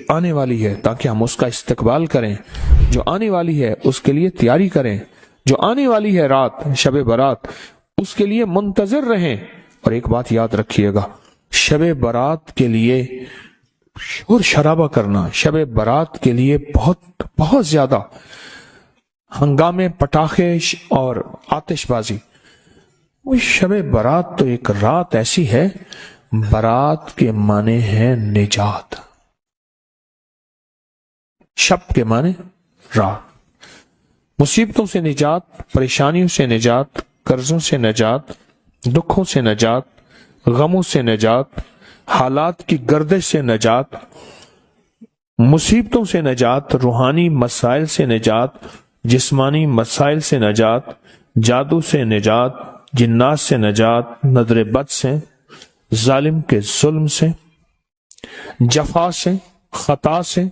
آنے والی ہے تاکہ ہم اس کا استقبال کریں، جو آنے والی ہے اس کے لیے تیاری کریں، جو آنے والی ہے رات شب برات اس کے لیے منتظر رہیں۔ اور ایک بات یاد رکھیے گا، شب برات کے لیے شور شرابہ کرنا، شب برات کے لیے بہت بہت زیادہ ہنگامے، پٹاخے اور آتش بازی، وہ شب برات تو ایک رات ایسی ہے، برات کے معنی ہے نجات، شب کے معنی رات، مصیبتوں سے نجات، پریشانیوں سے نجات، قرضوں سے نجات، دکھوں سے نجات، غموں سے نجات، حالات کی گردش سے نجات، مصیبتوں سے نجات، روحانی مسائل سے نجات، جسمانی مسائل سے نجات، جادو سے نجات، جنات سے نجات، نظر بد سے، ظالم کے ظلم سے، جفا سے، خطا سے،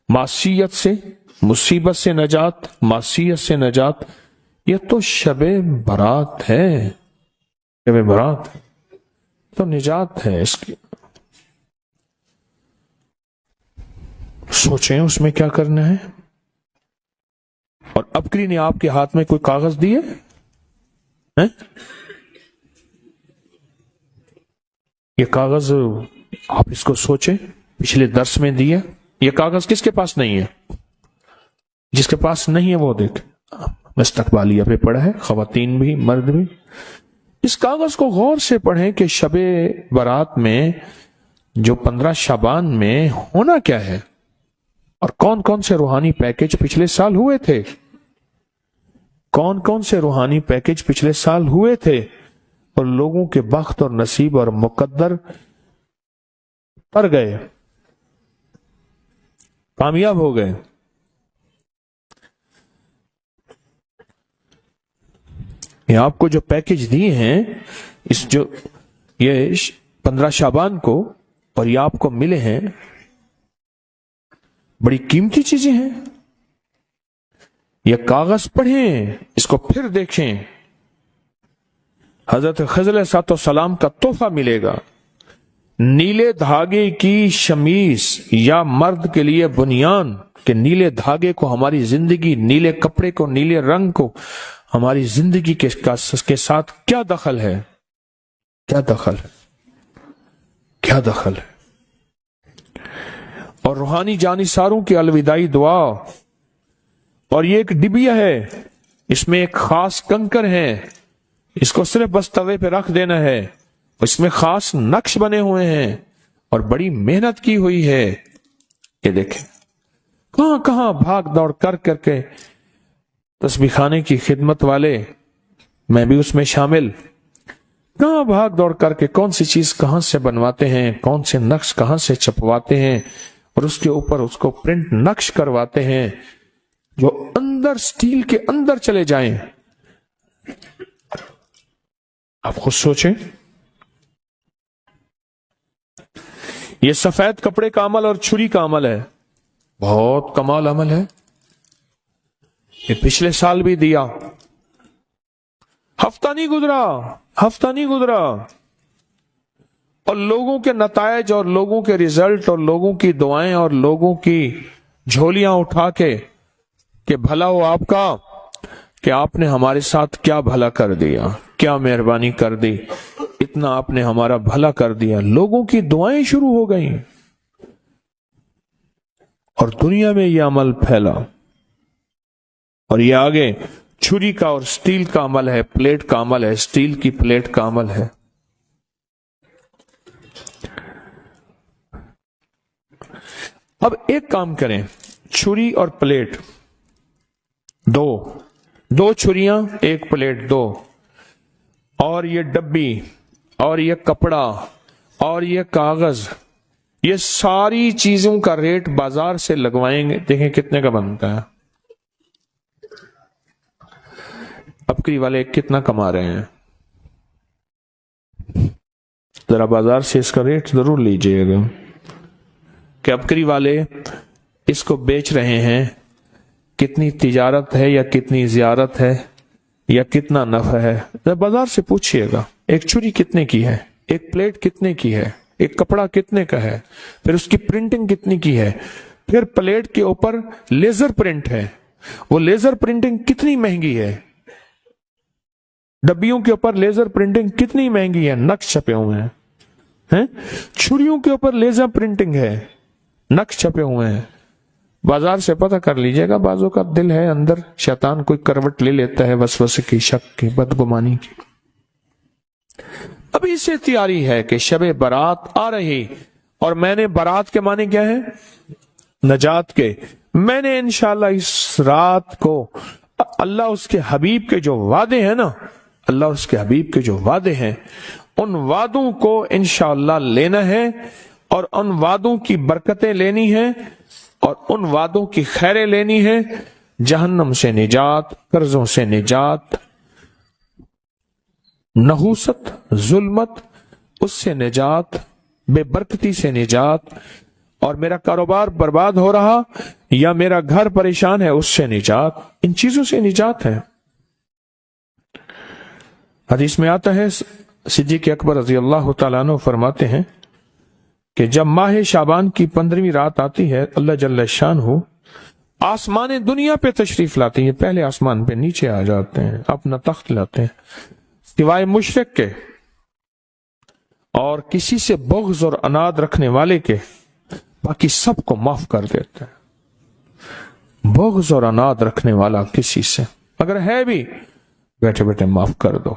معصیت سے، مصیبت سے نجات، معصیت سے نجات۔ یہ تو شب برات ہے، شب برات تو نجات ہے اس کی۔ سوچیں اس میں کیا کرنا ہے۔ اور ابکری نے آپ کے ہاتھ میں کوئی کاغذ دیے ہیں؟ یہ کاغذ آپ اس کو سوچیں، پچھلے درس میں دیے، یہ کاغذ کس کے پاس نہیں ہے؟ جس کے پاس نہیں ہے وہ دیکھ، مستقبالیہ پہ پڑھا ہے، خواتین بھی مرد بھی۔ اس کاغذ کو غور سے پڑھیں کہ شب برات میں جو 15 شعبان میں ہونا کیا ہے، اور کون کون سے روحانی پیکج پچھلے سال ہوئے تھے، کون کون سے روحانی پیکج پچھلے سال ہوئے تھے، اور لوگوں کے بخت اور نصیب اور مقدر پر گئے، کامیاب ہو گئے۔ یہ آپ کو جو پیکج دیے ہیں، اس جو یہ 15 شعبان کو، اور یہ آپ کو ملے ہیں، بڑی قیمتی چیزیں ہیں۔ یہ کاغذ پڑھیں، اس کو پھر دیکھیں۔ حضرت خضر علیہ السلام کا تحفہ ملے گا، نیلے دھاگے کی شمیز یا مرد کے لیے بنیان، کہ نیلے دھاگے کو ہماری زندگی، نیلے کپڑے کو، نیلے رنگ کو ہماری زندگی کے ساتھ کیا دخل ہے، کیا دخل ہے، کیا دخل ہے۔ اور روحانی جانثاروں کی الوداعی دعا، اور یہ ایک ڈبیا ہے، اس میں ایک خاص کنکر ہے، اس کو صرف بس توے پہ رکھ دینا ہے، اس میں خاص نقش بنے ہوئے ہیں اور بڑی محنت کی ہوئی ہے۔ یہ دیکھیں کہاں کہاں بھاگ دوڑ کر کر کے تسبیح خانے کی خدمت والے، میں بھی اس میں شامل، کہاں بھاگ دوڑ کر کے کون سی چیز کہاں سے بنواتے ہیں، کون سے نقش کہاں سے چھپواتے ہیں، اور اس کے اوپر اس کو پرنٹ نقش کرواتے ہیں جو اندر سٹیل کے اندر چلے جائیں۔ آپ خود سوچیں، یہ سفید کپڑے کا عمل اور چھری کا عمل ہے، بہت کمال عمل ہے۔ یہ پچھلے سال بھی دیا، ہفتہ نہیں گزرا، اور لوگوں کے نتائج اور لوگوں کے ریزلٹ اور لوگوں کی دعائیں اور لوگوں کی جھولیاں اٹھا کے کہ بھلا ہو آپ کا، کہ آپ نے ہمارے ساتھ کیا بھلا کر دیا، کیا مہربانی کر دی، اتنا آپ نے ہمارا بھلا کر دیا۔ لوگوں کی دعائیں شروع ہو گئیں اور دنیا میں یہ عمل پھیلا، اور یہ آگے چھری کا اور سٹیل کا عمل ہے، پلیٹ کا عمل ہے، سٹیل کی پلیٹ کا عمل ہے۔ اب ایک کام کریں، چھری اور پلیٹ دو چھریاں، ایک پلیٹ، دو، اور یہ ڈبی اور یہ کپڑا اور یہ کاغذ، یہ ساری چیزوں کا ریٹ بازار سے لگوائیں گے، دیکھیں کتنے کا بنتا ہے۔ ابکری والے کتنا کما رہے ہیں، ذرا بازار سے اس کا ریٹ ضرور لیجئے گا، کہ ابکری والے اس کو بیچ رہے ہیں، کتنی تجارت ہے یا کتنی زیارت ہے یا کتنا نفع ہے، ذرا بازار سے پوچھئے گا۔ ایک چھری کتنے کی ہے، ایک پلیٹ کتنے کی ہے، ایک کپڑا کتنے کا ہے، پھر اس کی پرنٹنگ کتنی کی ہے، پھر پلیٹ کے اوپر لیزر پرنٹ ہے، وہ لیزر پرنٹنگ کتنی مہنگی ہے، ڈبیوں کے اوپر لیزر پرنٹنگ کتنی مہنگی ہے، نقش چھپے ہوئے ہیں، چھریوں کے اوپر لیزر پرنٹنگ ہے، نقش چھپے ہوئے ہیں. بازار سے پتہ کر لیجئے گا، بعضوں کا دل ہے اندر شیطان کوئی کروٹ لے لیتا ہے وسوسے کی، شک کی، بدگمانی کی. ابھی سے تیاری ہے کہ شب برات آ رہی، اور میں نے برات کے معنی کیا ہے؟ نجات کے. میں نے انشاءاللہ اس رات کو اللہ اس کے حبیب کے جو وعدے ہیں نا، اللہ اس کے حبیب کے جو وعدے ہیں، ان وعدوں کو انشاءاللہ لینا ہے، اور ان وعدوں کی برکتیں لینی ہیں، اور ان وعدوں کی خیریں لینی ہیں. جہنم سے نجات، قرضوں سے نجات، نحوست، ظلمت، اس سے نجات، بے برکتی سے نجات، اور میرا کاروبار برباد ہو رہا یا میرا گھر پریشان ہے اس سے نجات. ان چیزوں سے نجات ہے. حدیث میں آتا ہے، صدیق اکبر رضی اللہ تعالیٰ عنہ فرماتے ہیں کہ جب ماہ شعبان کی 15ویں رات آتی ہے، اللہ جل شانہ آسمان دنیا پہ تشریف لاتے ہیں، پہلے آسمان پہ نیچے آ جاتے ہیں، اپنا تخت لاتے ہیں، سوائے مشرک کے اور کسی سے بغض اور عناد رکھنے والے کے، باقی سب کو معاف کر دیتے ہیں. بغض اور عناد رکھنے والا کسی سے اگر ہے بھی، بیٹھے بیٹھے معاف کر دو،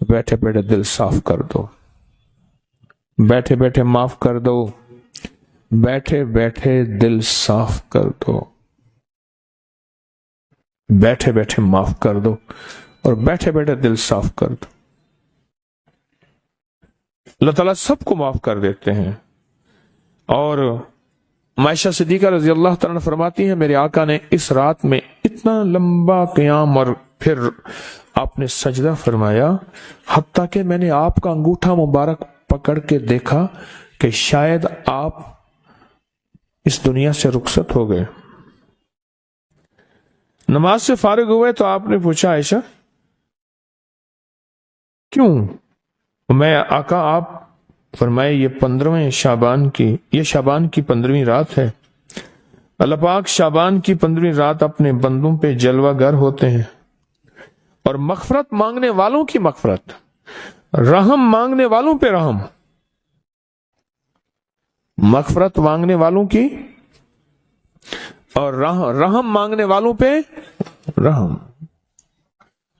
بیٹھے بیٹھے دل صاف کر دو، بیٹھے بیٹھے معاف کر دو، بیٹھے بیٹھے دل صاف کر دو، بیٹھے بیٹھے معاف کر دو، اور بیٹھے بیٹھے دل صاف کر دو. اللہ تعالیٰ سب کو معاف کر دیتے ہیں. اور عائشہ صدیقہ رضی اللہ تعالیٰ فرماتی ہیں، میرے آقا نے اس رات میں اتنا لمبا قیام اور پھر آپ نے سجدہ فرمایا، حتیٰ کہ میں نے آپ کا انگوٹھا مبارک پکڑ کے دیکھا کہ شاید آپ اس دنیا سے رخصت ہو گئے. نماز سے فارغ ہوئے تو آپ نے پوچھا، عائشہ کیوں؟ میں آقا، آپ فرمائے یہ 15ویں شعبان کی، یہ شعبان کی 15ویں رات ہے. اللہ پاک شعبان کی 15ویں رات اپنے بندوں پہ جلوہ گر ہوتے ہیں، اور مغفرت مانگنے والوں کی مغفرت، رحم مانگنے والوں پہ رحم، مغفرت مانگنے والوں کی اور رحم مانگنے والوں پہ رحم.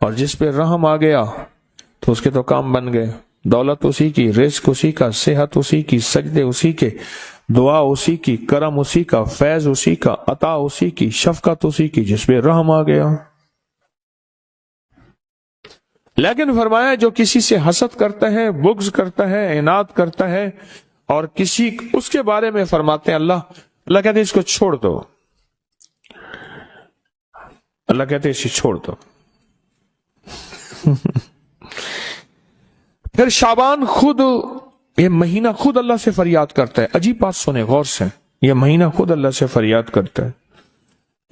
اور جس پہ رحم آ گیا تو اس کے تو کام بن گئے. دولت اسی کی، رزق اسی کا، صحت اسی کی، سجدے اسی کے، دعا اسی کی، کرم اسی کا، فیض اسی کا، عطا اسی کی، شفقت اسی کی، جس پہ رحم آ گیا. لیکن فرمایا جو کسی سے حسد کرتا ہے، بغض کرتا ہے، عناد کرتا ہے، اور کسی اس کے بارے میں فرماتے ہیں اللہ کہتے ہیں اس کو چھوڑ دو، اللہ کہتے ہیں اسے چھوڑ دو. پھر شعبان خود، یہ مہینہ خود اللہ سے فریاد کرتا ہے. عجیب بات سنیں غور سے، یہ مہینہ خود اللہ سے فریاد کرتا ہے،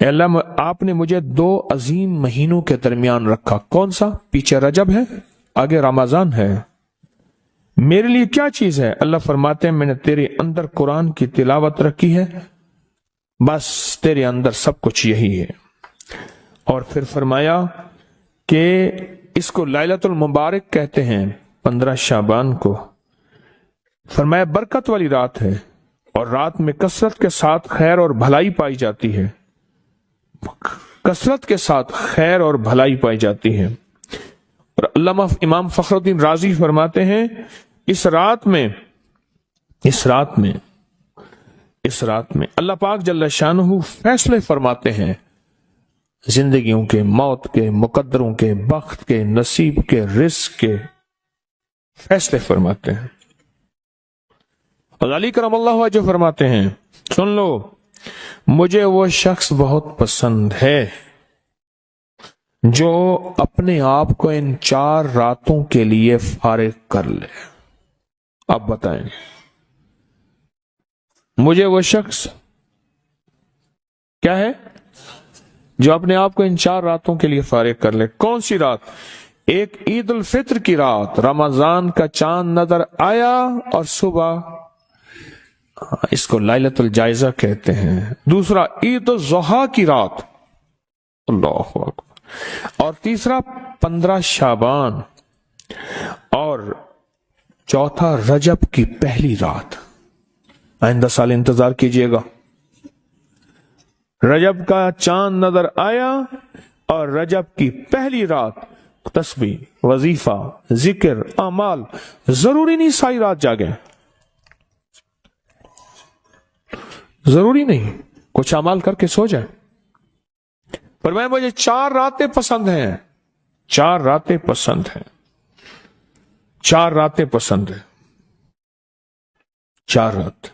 اے اللہ آپ نے مجھے 2 عظیم مہینوں کے درمیان رکھا. کون سا؟ پیچھے رجب ہے، آگے رمضان ہے. میرے لیے کیا چیز ہے؟ اللہ فرماتے ہیں میں نے تیرے اندر قرآن کی تلاوت رکھی ہے، بس تیرے اندر سب کچھ یہی ہے. اور پھر فرمایا کہ اس کو لیلۃ المبارک کہتے ہیں، 15 شعبان کو. فرمایا برکت والی رات ہے، اور رات میں کثرت کے ساتھ خیر اور بھلائی پائی جاتی ہے، کثرت کے ساتھ خیر اور بھلائی پائی جاتی ہے. اور علامہ امام فخر الدین رازی فرماتے ہیں اس رات میں اللہ پاک جل شانہ فیصلے فرماتے ہیں، زندگیوں کے، موت کے، مقدروں کے، بخت کے، نصیب کے، رزق کے فیصلے فرماتے ہیں. اور علی کرم اللہ وجہ فرماتے ہیں، سن لو مجھے وہ شخص بہت پسند ہے جو اپنے آپ کو ان 4 راتوں کے لیے فارغ کر لے. آپ بتائیں، مجھے وہ شخص کیا ہے جو اپنے آپ کو ان 4 راتوں کے لیے فارغ کر لے. کون سی رات؟ ایک عید الفطر کی رات رمضان کا چاند نظر آیا اور صبح، اس کو لیلۃ الجائزہ کہتے ہیں، دوسرا عید الضحیٰ کی رات، اللہ اکبر، اور تیسرا 15 شعبان، اور چوتھا رجب کی پہلی رات۔ آئندہ سال انتظار کیجئے گا، رجب کا چاند نظر آیا اور رجب کی پہلی رات تسبیح، وظیفہ، ذکر، اعمال، ضروری نہیں ساری رات جاگیں، ضروری نہیں، کچھ اعمال کر کے سو جائیں۔ پر مجھے 4 راتیں پسند ہیں، 4 راتیں پسند ہیں، 4 راتیں پسند ہیں، 4 رات۔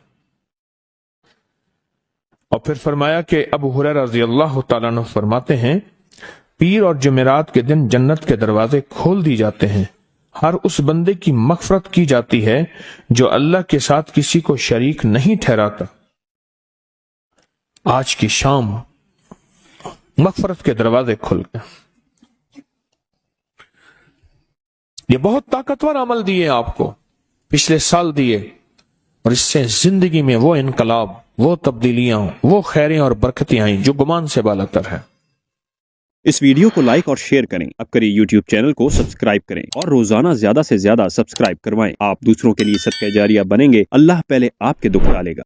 اور پھر فرمایا کہ ابو ہریرہ رضی اللہ تعالیٰ عنہ فرماتے ہیں، پیر اور جمعرات کے دن جنت کے دروازے کھول دی جاتے ہیں، ہر اس بندے کی مغفرت کی جاتی ہے جو اللہ کے ساتھ کسی کو شریک نہیں ٹھہراتا۔ آج کی شام مغفرت کے دروازے کھل گئے۔ یہ بہت طاقتور عمل دیے آپ کو، پچھلے سال دیے، اور اس سے زندگی میں وہ انقلاب، وہ تبدیلیاں، وہ خیریں اور برکتیں آئیں جو گمان سے بالاتر ہے۔ اس ویڈیو کو لائک اور شیئر کریں، اب کریں یوٹیوب چینل کو سبسکرائب کریں اور روزانہ زیادہ سے زیادہ سبسکرائب کروائیں۔ آپ دوسروں کے لیے صدقہ جاریہ بنیں گے، اللہ پہلے آپ کے دکھ ٹالے گا۔